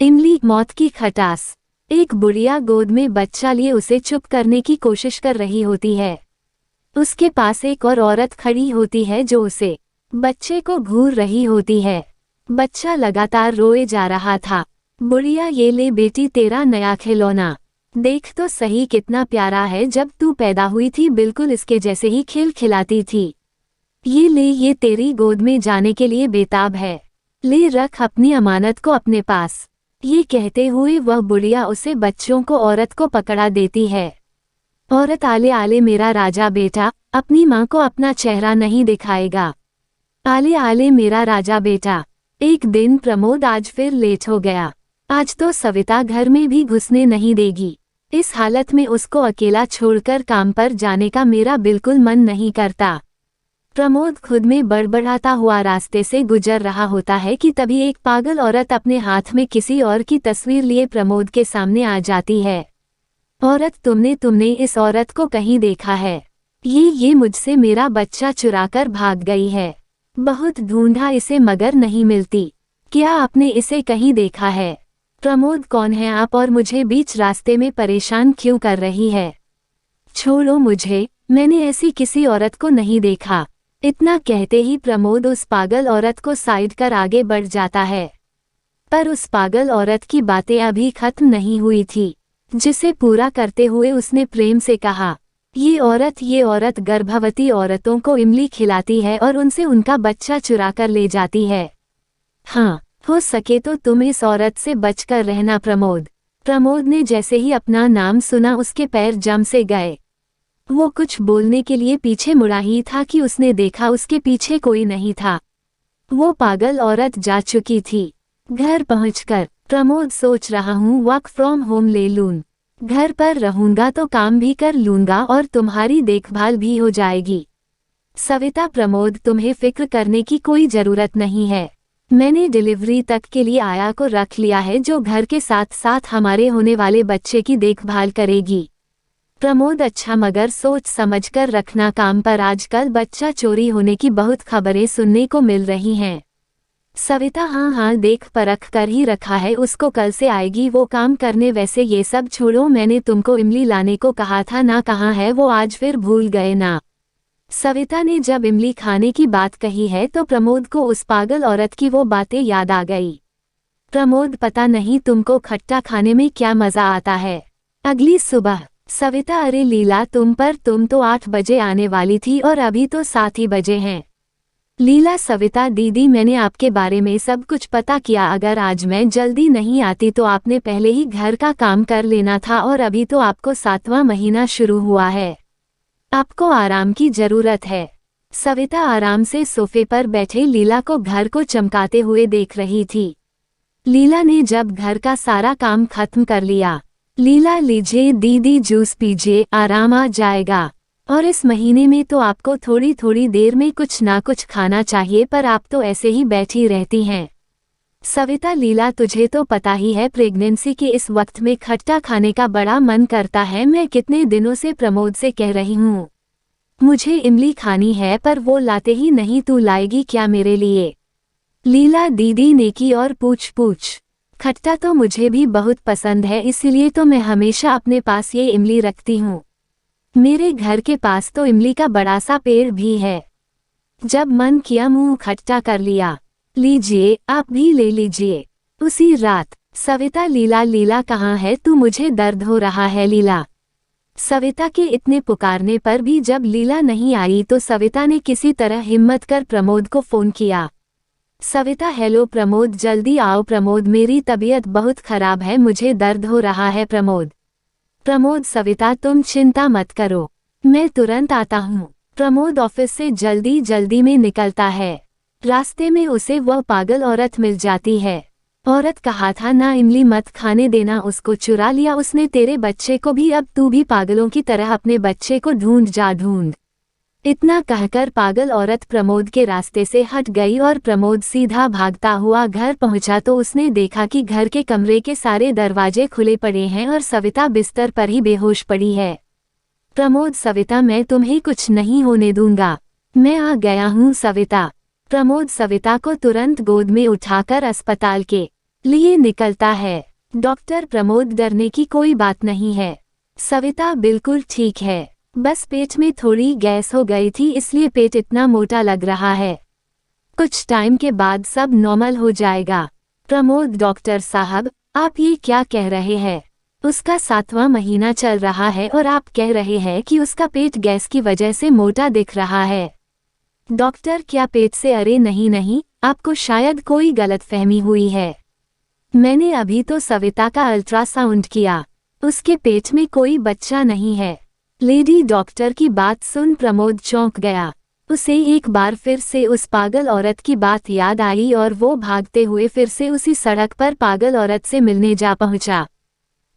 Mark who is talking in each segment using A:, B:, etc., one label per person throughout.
A: इमली मौत की खटास। एक बुढ़िया गोद में बच्चा लिए उसे चुप करने की कोशिश कर रही होती है। उसके पास एक और औरत खड़ी होती है जो उसे बच्चे को घूर रही होती है। बच्चा लगातार रोए जा रहा था। बुढ़िया, ये ले बेटी तेरा नया खिलौना, देख तो सही कितना प्यारा है, जब तू पैदा हुई थी बिल्कुल इसके जैसे ही खिलखिलाती थी। ये ले, ये तेरी गोद में जाने के लिए बेताब है, ले रख अपनी अमानत को अपने पास। ये कहते हुए वह बुढ़िया उसे बच्चों को औरत को पकड़ा देती है। औरत, आले आले मेरा राजा बेटा, अपनी माँ को अपना चेहरा नहीं दिखाएगा। आले आले मेरा राजा बेटा। एक दिन प्रमोद आज फिर लेट हो गया। आज तो सविता घर में भी घुसने नहीं देगी। इस हालत में उसको अकेला छोड़कर काम पर जाने का मेरा बिल्कुल मन नहीं करता। प्रमोद खुद में बड़बड़ाता हुआ रास्ते से गुजर रहा होता है कि तभी एक पागल औरत अपने हाथ में किसी और की तस्वीर लिए प्रमोद के सामने आ जाती है। औरत, तुमने इस औरत को कहीं देखा है? ये मुझसे मेरा बच्चा चुराकर भाग गई है। बहुत ढूंढा इसे मगर नहीं मिलती। क्या आपने इसे कहीं देखा है? प्रमोद, कौन है आप और मुझे बीच रास्ते में परेशान क्यों कर रही है? छोड़ो मुझे, मैंने ऐसी किसी औरत को नहीं देखा। इतना कहते ही प्रमोद उस पागल औरत को साइड कर आगे बढ़ जाता है। पर उस पागल औरत की बातें अभी खत्म नहीं हुई थी, जिसे पूरा करते हुए उसने प्रेम से कहा, ये औरत गर्भवती औरतों को इमली खिलाती है और उनसे उनका बच्चा चुरा कर ले जाती है। हाँ, हो सके तो तुम इस औरत से बचकर रहना प्रमोद। प्रमोद ने जैसे ही अपना नाम सुना उसके पैर जम से गए। वो कुछ बोलने के लिए पीछे मुड़ा ही था कि उसने देखा उसके पीछे कोई नहीं था। वो पागल औरत जा चुकी थी। घर पहुंचकर प्रमोद सोच रहा हूँ वर्क फ्रॉम होम ले लूँ। घर पर रहूंगा तो काम भी कर लूंगा और तुम्हारी देखभाल भी हो जाएगी। सविता, प्रमोद, तुम्हें फिक्र करने की कोई जरूरत नहीं है। मैंने डिलीवरी तक के लिए आया को रख लिया है जो घर के साथ साथ हमारे होने वाले बच्चे की देखभाल करेगी। प्रमोद, अच्छा मगर सोच समझकर रखना काम पर, आजकल बच्चा चोरी होने की बहुत खबरें सुनने को मिल रही हैं। सविता, हाँ देख परख कर ही रखा है, उसको कल से आएगी वो काम करने। वैसे ये सब छोड़ो, मैंने तुमको इमली लाने को कहा था ना, कहाँ है वो? आज फिर भूल गए ना? सविता ने जब इमली खाने की बात कही है तो प्रमोद को उस पागल औरत की वो बातें याद आ गई। प्रमोद, पता नहीं तुमको खट्टा खाने में क्या मजा आता है। अगली सुबह सविता, अरे लीला, तुम तो 8 बजे आने वाली थी और अभी तो 7 ही बजे हैं। लीला, सविता दीदी, मैंने आपके बारे में सब कुछ पता किया। अगर आज मैं जल्दी नहीं आती तो आपने पहले ही घर का काम कर लेना था और अभी तो आपको 7वां महीना शुरू हुआ है। आपको आराम की जरूरत है। सविता आराम से सोफे पर बैठे लीला को घर को चमकाते हुए देख रही थी। लीला ने जब घर का सारा काम खत्म कर लिया, लीला, लीजिए दीदी जूस पीजिए, आराम आ जाएगा। और इस महीने में तो आपको थोड़ी थोड़ी देर में कुछ ना कुछ खाना चाहिए, पर आप तो ऐसे ही बैठी रहती हैं। सविता, लीला, तुझे तो पता ही है प्रेगनेंसी के इस वक्त में खट्टा खाने का बड़ा मन करता है। मैं कितने दिनों से प्रमोद से कह रही हूँ मुझे इमली खानी है, पर वो लाते ही नहीं। तू लाएगी क्या मेरे लिए? लीला दीदी ने की और पूछ खट्टा तो मुझे भी बहुत पसंद है, इसलिए तो मैं हमेशा अपने पास ये इमली रखती हूँ। मेरे घर के पास तो इमली का बड़ा सा पेड़ भी है। जब मन किया मुंह खट्टा कर लिया। लीजिए, आप भी ले लीजिए। उसी रात सविता, लीला कहाँ है तू? मुझे दर्द हो रहा है लीला। सविता के इतने पुकारने पर भी जब लीला नहीं आई तो सविता ने किसी तरह हिम्मत कर प्रमोद को फोन किया। सविता, हेलो प्रमोद, जल्दी आओ। प्रमोद, मेरी तबीयत बहुत खराब है, मुझे दर्द हो रहा है। प्रमोद, सविता तुम चिंता मत करो, मैं तुरंत आता हूँ। प्रमोद ऑफिस से जल्दी में निकलता है। रास्ते में उसे वह पागल औरत मिल जाती है। औरत, कहा था ना इमली मत खाने देना, उसको चुरा लिया उसने तेरे बच्चे को भी। अब तू भी पागलों की तरह अपने बच्चे को ढूंढ। इतना कहकर पागल औरत प्रमोद के रास्ते से हट गई और प्रमोद सीधा भागता हुआ घर पहुंचा तो उसने देखा कि घर के कमरे के सारे दरवाजे खुले पड़े हैं और सविता बिस्तर पर ही बेहोश पड़ी है। प्रमोद, सविता, मैं तुम्हें कुछ नहीं होने दूंगा, मैं आ गया हूँ। सविता, प्रमोद सविता को तुरंत गोद में उठाकर अस्पताल के लिए निकलता है। डॉक्टर प्रमोद, डरने की कोई बात नहीं है। सविता बिल्कुल ठीक है, बस पेट में थोड़ी गैस हो गई थी, इसलिए पेट इतना मोटा लग रहा है। कुछ टाइम के बाद सब नॉर्मल हो जाएगा। प्रमोद, डॉक्टर साहब आप ये क्या कह रहे हैं? उसका 7वां महीना चल रहा है और आप कह रहे हैं कि उसका पेट गैस की वजह से मोटा दिख रहा है। डॉक्टर, क्या पेट से? अरे नहीं, आपको शायद कोई गलतफहमी हुई है। मैंने अभी तो सविता का अल्ट्रासाउंड किया, उसके पेट में कोई बच्चा नहीं है। लेडी डॉक्टर की बात सुन प्रमोद चौंक गया। उसे एक बार फिर से उस पागल औरत की बात याद आई और वो भागते हुए फिर से उसी सड़क पर पागल औरत से मिलने जा पहुंचा।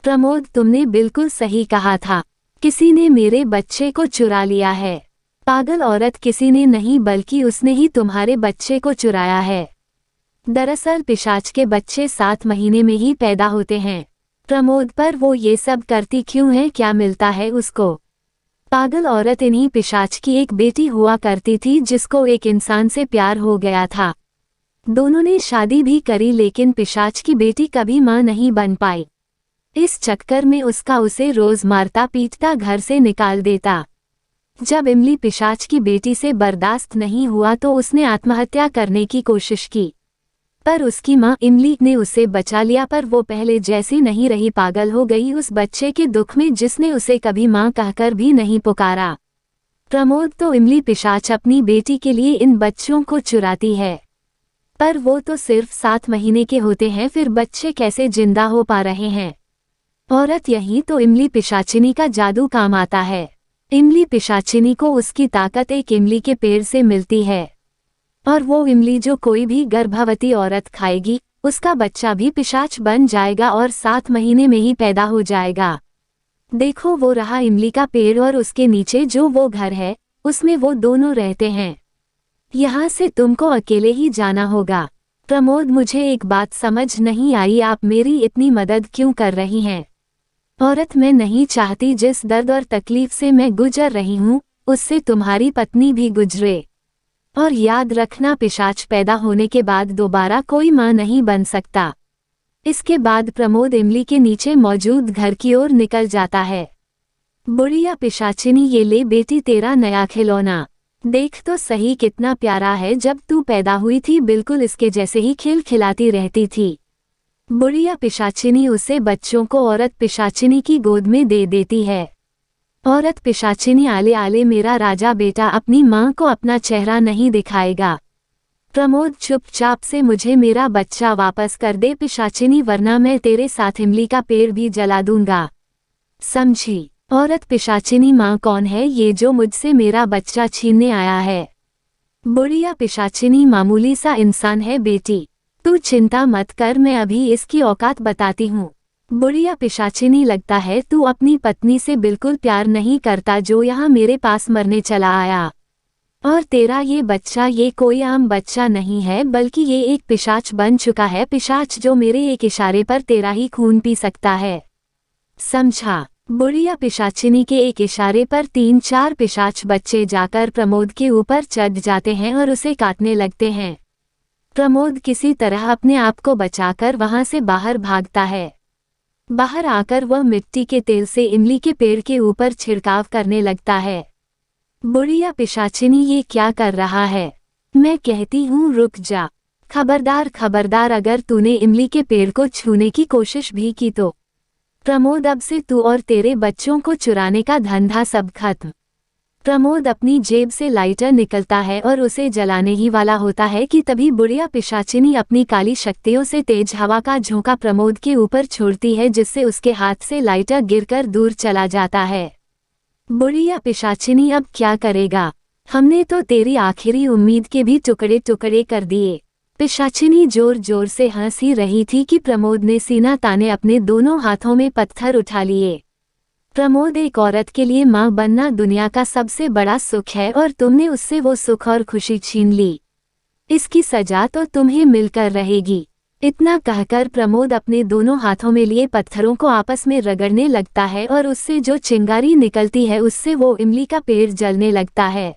A: प्रमोद, तुमने बिल्कुल सही कहा था, किसी ने मेरे बच्चे को चुरा लिया है। पागल औरत किसी ने नहीं बल्कि उसने ही तुम्हारे बच्चे को चुराया है। दरअसल पिशाच के बच्चे 7 महीने में ही पैदा होते हैं। प्रमोद, पर वो ये सब करती क्यों है? क्या मिलता है उसको? पागल औरत इन्हीं पिशाच की एक बेटी हुआ करती थी जिसको एक इंसान से प्यार हो गया था। दोनों ने शादी भी करी लेकिन पिशाच की बेटी कभी मां नहीं बन पाई। इस चक्कर में उसका उसे रोज मारता पीटता घर से निकाल देता। जब इमली पिशाच की बेटी से बर्दाश्त नहीं हुआ तो उसने आत्महत्या करने की कोशिश की, पर उसकी मां इमली ने उसे बचा लिया। पर वो पहले जैसी नहीं रही, पागल हो गई उस बच्चे के दुख में जिसने उसे कभी मां कहकर भी नहीं पुकारा। प्रमोद, तो इमली पिशाच अपनी बेटी के लिए इन बच्चों को चुराती है, पर वो तो सिर्फ 7 महीने के होते हैं, फिर बच्चे कैसे जिंदा हो पा रहे हैं? औरत, यही तो इमली पिशाचिनी का जादू काम आता है। इमली पिशाचिनी को उसकी ताकत एक इमली के पेड़ से मिलती है, और वो इमली जो कोई भी गर्भवती औरत खाएगी उसका बच्चा भी पिशाच बन जाएगा और 7 महीने में ही पैदा हो जाएगा। देखो, वो रहा इमली का पेड़ और उसके नीचे जो वो घर है उसमें वो दोनों रहते हैं। यहाँ से तुमको अकेले ही जाना होगा। प्रमोद, मुझे एक बात समझ नहीं आई, आप मेरी इतनी मदद क्यों कर रही हैं? औरत, मैं नहीं चाहती जिस दर्द और तकलीफ से मैं गुजर रही हूँ उससे तुम्हारी पत्नी भी गुजरे। और याद रखना, पिशाच पैदा होने के बाद दोबारा कोई मां नहीं बन सकता। इसके बाद प्रमोद इमली के नीचे मौजूद घर की ओर निकल जाता है। बुढ़िया पिशाचिनी, ये ले बेटी तेरा नया खिलौना, देख तो सही कितना प्यारा है। जब तू पैदा हुई थी बिल्कुल इसके जैसे ही खिलखिलाती रहती थी। बुढ़िया पिशाचिनी उसे बच्चों को औरत पिशाचिनी की गोद में दे देती है। औरत पिशाचिनी, आले आले मेरा राजा बेटा अपनी मां को अपना चेहरा नहीं दिखाएगा। प्रमोद, चुपचाप से मुझे मेरा बच्चा वापस कर दे पिशाचिनी, वरना मैं तेरे साथ इमली का पेड़ भी जला दूंगा, समझी? औरत पिशाचिनी, मां कौन है ये जो मुझसे मेरा बच्चा छीनने आया है? बुढ़िया पिशाचिनी, मामूली सा इंसान है बेटी, तू चिंता मत कर, मैं अभी इसकी औकात बताती हूँ। बुढ़िया पिशाचिनी, लगता है तू अपनी पत्नी से बिल्कुल प्यार नहीं करता जो यहाँ मेरे पास मरने चला आया। और तेरा ये बच्चा ये कोई आम बच्चा नहीं है बल्कि ये एक पिशाच बन चुका है, पिशाच जो मेरे एक इशारे पर तेरा ही खून पी सकता है, समझा? बुढ़िया पिशाचिनी के एक इशारे पर 3-4 पिशाच बच्चे जाकर प्रमोद के ऊपर चढ़ जाते हैं और उसे काटने लगते हैं। प्रमोद किसी तरह अपने आप को बचाकर वहां से बाहर भागता है। बाहर आकर वह मिट्टी के तेल से इमली के पेड़ के ऊपर छिड़काव करने लगता है। बुढ़िया पिशाचिनी, ये क्या कर रहा है? मैं कहती हूँ रुक जा, खबरदार खबरदार, अगर तूने इमली के पेड़ को छूने की कोशिश भी की तो प्रमोद, अब से तू और तेरे बच्चों को चुराने का धंधा सब खत्म। प्रमोद अपनी जेब से लाइटर निकलता है और उसे जलाने ही वाला होता है कि तभी बुढ़िया पिशाचिनी अपनी काली शक्तियों से तेज हवा का झोंका प्रमोद के ऊपर छोड़ती है, जिससे उसके हाथ से लाइटर गिरकर दूर चला जाता है। बुढ़िया पिशाचिनी, अब क्या करेगा? हमने तो तेरी आखिरी उम्मीद के भी टुकड़े टुकड़े कर दिए। पिशाचिनी जोर जोर से हंस ही रही थी कि प्रमोद ने सीना ताने अपने दोनों हाथों में पत्थर उठा लिए। प्रमोद, एक औरत के लिए मां बनना दुनिया का सबसे बड़ा सुख है और तुमने उससे वो सुख और खुशी छीन ली। इसकी सजा तो तुम्हें मिलकर रहेगी। इतना कहकर प्रमोद अपने दोनों हाथों में लिए पत्थरों को आपस में रगड़ने लगता है और उससे जो चिंगारी निकलती है उससे वो इमली का पेड़ जलने लगता है।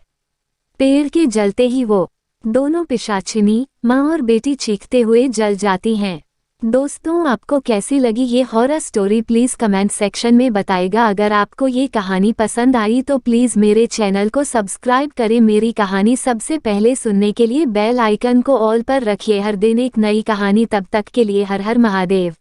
A: पेड़ के जलते ही वो दोनों पिशाचिनी, माँ और बेटी चीखते हुए जल जाती हैं। दोस्तों, आपको कैसी लगी ये horror story please comment section में बताएगा। अगर आपको ये कहानी पसंद आई तो प्लीज़ मेरे चैनल को सब्सक्राइब करें। मेरी कहानी सबसे पहले सुनने के लिए बेल आइकन को ऑल पर रखिए। हर दिन एक नई कहानी, तब तक के लिए हर हर महादेव।